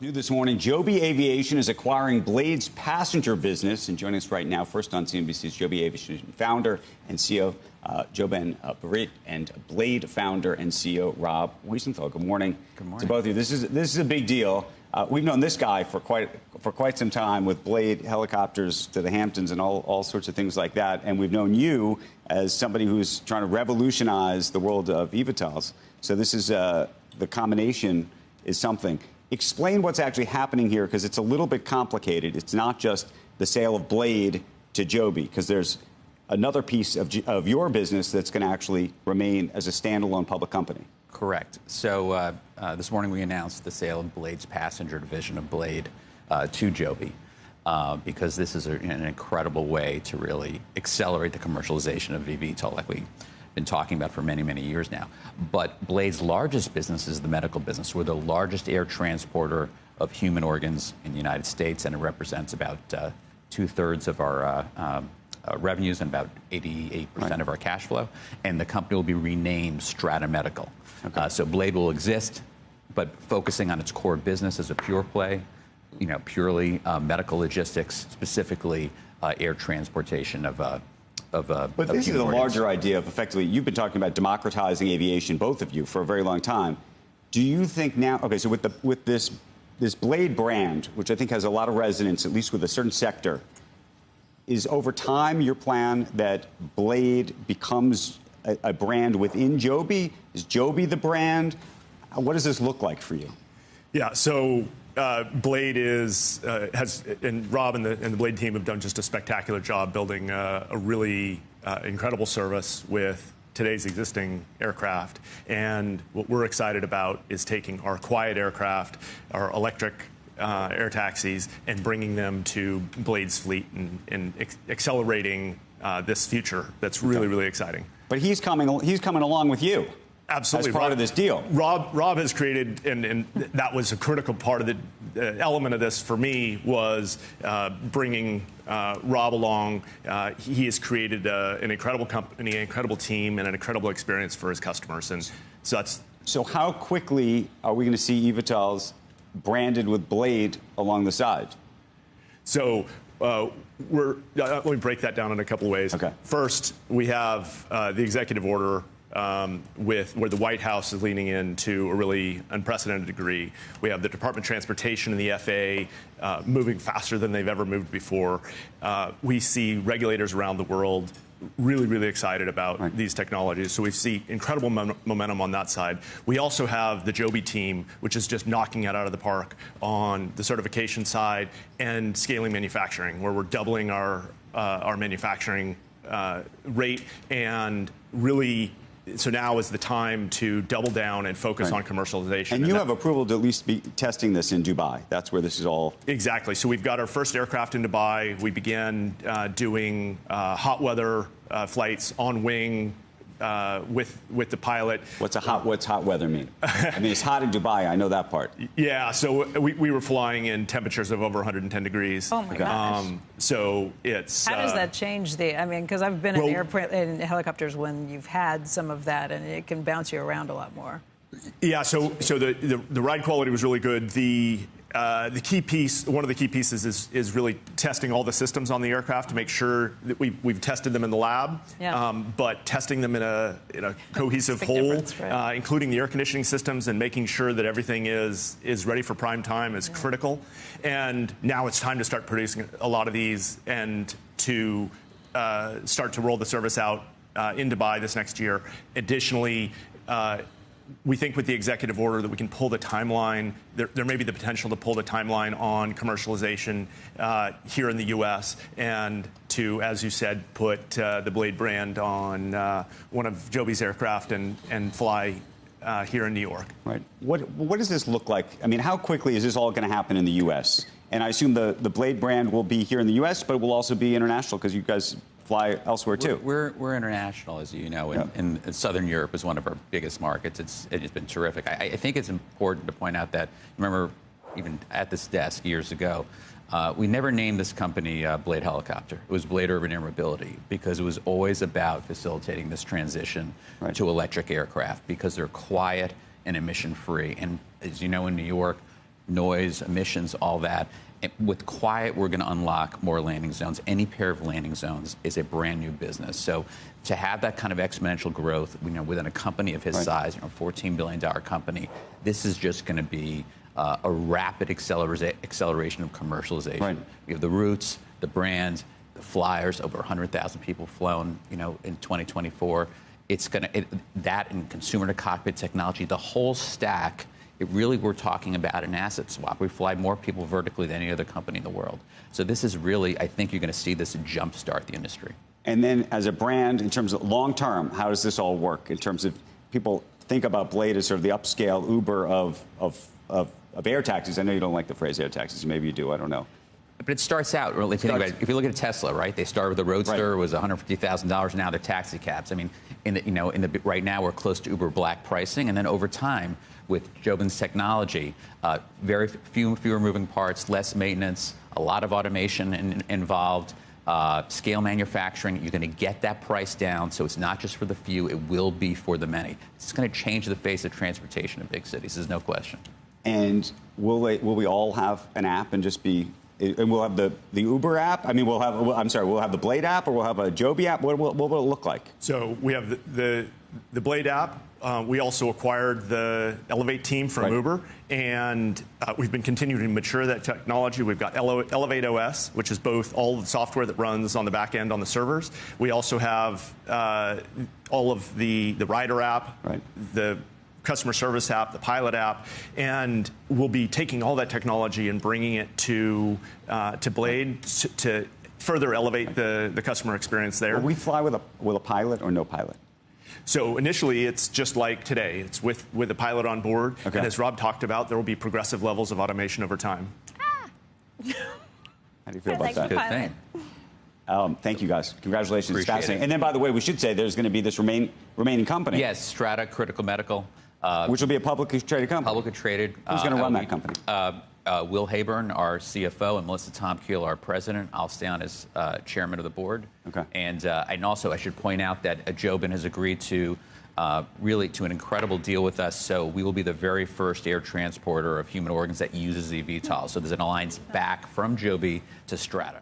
New this morning, Joby Aviation is acquiring Blade's passenger business. And joining us right now, first on CNBC, is Joby Aviation founder and CEO JoeBen Bevirt and Blade founder and CEO Rob Wiesenthal. Good morning. Good morning to both of you. This is a big deal. We've known this guy for quite some time, with Blade helicopters to the Hamptons and all sorts of things like that. And we've known you as somebody who's trying to revolutionize the world of eVTOLs. So this is the combination is something. Explain what's actually happening here, because it's a little bit complicated. It's not just the sale of Blade to Joby, because there's another piece of your business that's going to actually remain as a standalone public company. Correct. So this morning we announced the sale of Blade's passenger division of Blade to Joby, because this is an incredible way to really accelerate the commercialization of eVTOL, like we've been talking about for many, many years now. But Blade's largest business is the medical business. We're the largest air transporter of human organs in the United States, and it represents about 2/3 of our revenues and about 88% of our cash flow. And the company will be renamed Strata Medical. Okay. So Blade will exist, but focusing on its core business as a pure play, purely medical logistics, specifically air transportation of But this is a larger idea of, effectively, you've been talking about democratizing aviation, both of you, for a very long time. Do you think now, okay, so with this Blade brand, which I think has a lot of resonance, at least with a certain sector, is over time your plan that Blade becomes a brand within Joby? Is Joby the brand? What does this look like for you? Yeah, so Blade and Rob and the Blade team have done just a spectacular job building a really incredible service with today's existing aircraft. And what we're excited about is taking our quiet aircraft, our electric air taxis, and bringing them to Blade's fleet and accelerating this future. That's really, really exciting. But he's coming along with you. Absolutely. As part of this deal. Rob has created, and that was a critical part of the element of this for me, was bringing Rob along. He has created an incredible company, an incredible team, and an incredible experience for his customers. And so that's... So how quickly are we going to see eVTOLs branded with Blade along the side? So let me break that down in a couple of ways. Okay. First, we have the executive order where the White House is leaning into a really unprecedented degree. We have the Department of Transportation and the FAA moving faster than they've ever moved before. We see regulators around the world really, really excited about these technologies. So we see incredible momentum on that side. We also have the Joby team, which is just knocking it out of the park on the certification side and scaling manufacturing, where we're doubling our manufacturing rate, and really... So now is the time to double down and focus on commercialization. And you have approval to at least be testing this in Dubai. That's where this is all... Exactly. So we've got our first aircraft in Dubai. We began doing hot weather flights on wing with the pilot. What's hot weather mean? I mean, it's hot in Dubai. I know that part. Yeah. So we were flying in temperatures of over 110 degrees. Oh my gosh. So it's... How does that change the... I mean, because I've been in helicopters when you've had some of that, and it can bounce you around a lot more. Yeah. So the ride quality was really good. The key piece, one of the key pieces, is really testing all the systems on the aircraft to make sure that we've tested them in the lab, but testing them in a cohesive whole, right? Including the air conditioning systems, and making sure that everything is ready for prime time is critical. And now it's time to start producing a lot of these and to start to roll the service out in Dubai this next year. Additionally, we think with the executive order that we can pull the timeline. There may be the potential to pull the timeline on commercialization here in the U.S. and to, as you said, put the Blade brand on one of Joby's aircraft and fly here in New York. Right. What does this look like? I mean, how quickly is this all going to happen in the U.S.? And I assume the Blade brand will be here in the U.S., but it will also be international, because you guys fly elsewhere too. We're international, as you know, and Southern Europe is one of our biggest markets. It's been terrific. I think it's important to point out that, remember, even at this desk years ago, we never named this company Blade Helicopter. It was Blade Urban Air Mobility, because it was always about facilitating this transition to electric aircraft, because they're quiet and emission-free. And as you know, in New York, noise, emissions, all that. And with Quiet, we're going to unlock more landing zones. Any pair of landing zones is a brand new business. So to have that kind of exponential growth, within a company of his size, $14 billion company, this is just going to be a rapid acceleration of commercialization. Right. We have the routes, the brand, the flyers, over 100,000 people flown, in 2024. It's going to, that and consumer-to-cockpit technology, the whole stack. We're talking about an asset swap. We fly more people vertically than any other company in the world. So this is really, I think you're going to see this jumpstart the industry. And then as a brand, in terms of long term, how does this all work? In terms of people think about Blade as sort of the upscale Uber of air taxis. I know you don't like the phrase air taxis. Maybe you do. I don't know. But it starts out, really, if you look at Tesla, right? They started with the Roadster, it was $150,000. Now they're taxi cabs. I mean, right now we're close to Uber Black pricing, and then over time, with JoeBen's technology, very fewer moving parts, less maintenance, a lot of automation involved, scale manufacturing. You're going to get that price down, so it's not just for the few; it will be for the many. It's going to change the face of transportation in big cities. There's no question. And will we all have an app and just be? And we'll have the Uber app. I mean, we'll have the Blade app, or we'll have a Joby app. What will it look like? So we have the Blade app. We also acquired the Elevate team from Uber, and we've been continuing to mature that technology. We've got Elevate OS, which is both all the software that runs on the back end on the servers. We also have all of the Rider app, the customer service app, the pilot app, and we'll be taking all that technology and bringing it to Blade to further elevate the customer experience there. Will we fly with a pilot or no pilot? So initially, it's just like today. It's with a pilot on board. Okay. And as Rob talked about, there will be progressive levels of automation over time. How do you feel about that? Good thing. Thank you, guys. Congratulations. It's fascinating. It. And then, by the way, we should say there's going to be this remaining company. Yes, Strata Critical Medical. Which will be a publicly traded company. Publicly traded. Who's going to run that company? Will Hayburn, our CFO, and Melissa Tomkiel, our president. I'll stay on as chairman of the board. Okay. And also, I should point out that JoeBen has agreed to really to an incredible deal with us. So we will be the very first air transporter of human organs that uses eVTOL. So there's an alliance back from Joby to Strata.